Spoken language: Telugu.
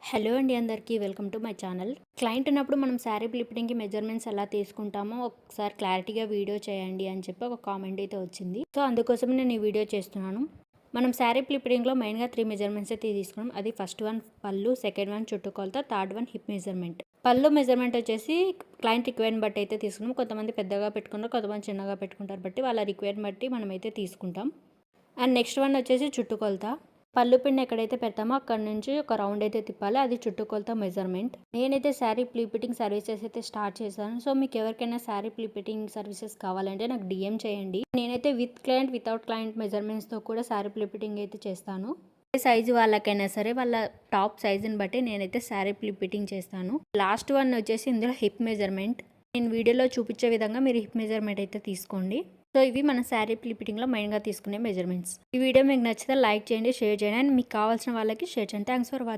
హలో అండి అందరికీ welcome to my channel. Client ఉన్నప్పుడు మనం శారీ ఫ్లిప్పింగ్కి మెజర్మెంట్స్ ఎలా తీసుకుంటామో ఒకసారి క్లారిటీగా వీడియో చేయండి అని చెప్పి ఒక కామెంట్ అయితే వచ్చింది. సో అందుకోసం నేను ఈ వీడియో చేస్తున్నాను. మనం శారీ ఫ్లిప్పింగ్లో మెయిన్గా 3 మెజర్మెంట్స్ అయితే తీసుకున్నాం. అది ఫస్ట్ వన్ పళ్ళు, సెకండ్ వన్ చుట్టుకొలత, థర్డ్ వన్ హిప్ మెజర్మెంట్. పళ్ళు మెజర్మెంట్ వచ్చేసి క్లయింట్ రిక్వైర్మెంట్ బట్టి అయితే తీసుకున్నాం. కొంతమంది పెద్దగా పెట్టుకుంటారు, కొంతమంది చిన్నగా పెట్టుకుంటారు, బట్టి వాళ్ళ రిక్వైర్మెంట్ బట్టి మనం అయితే తీసుకుంటాం. అండ్ నెక్స్ట్ వన్ వచ్చేసి చుట్టుకొలత. పళ్ళు పిన్ ఎక్కడైతే పెడతామో అక్కడ నుంచి ఒక రౌండ్ అయితే తిప్పాలి, అది చుట్టుకొలత మెజర్మెంట్. నేనైతే శారీ ప్లీపిటింగ్ సర్వీసెస్ అయితే స్టార్ట్ చేశాను. సో మీకు ఎవరికైనా శారీ ప్లీపిటింగ్ సర్వీసెస్ కావాలంటే నాకు డిఎం చేయండి. నేనైతే విత్ క్లయింట్ వితౌట్ క్లయింట్ మెజర్మెంట్స్తో కూడా శారీ ప్లీపిటింగ్ అయితే చేస్తాను. ఏ సైజు వాళ్ళకైనా సరే వాళ్ళ టాప్ సైజుని బట్టి నేనైతే శారీ ప్లీపిటింగ్ చేస్తాను. లాస్ట్ వన్ వచ్చేసి ఇందులో హిప్ మెజర్మెంట్. నేను వీడియోలో చూపించే విధంగా మీరు హిప్ మెజర్మెంట్ అయితే తీసుకోండి. సో ఇవి మన శారీ ప్లీపిటింగ్లో మెయిన్గా తీసుకునే మెజర్మెంట్స్. ఈ వీడియో మీకు నచ్చితే లైక్ చేయండి, షేర్ చేయండి, అండ్ మీకు కావాల్సిన వాళ్ళకి షేర్ చేయండి. Thanks for watching.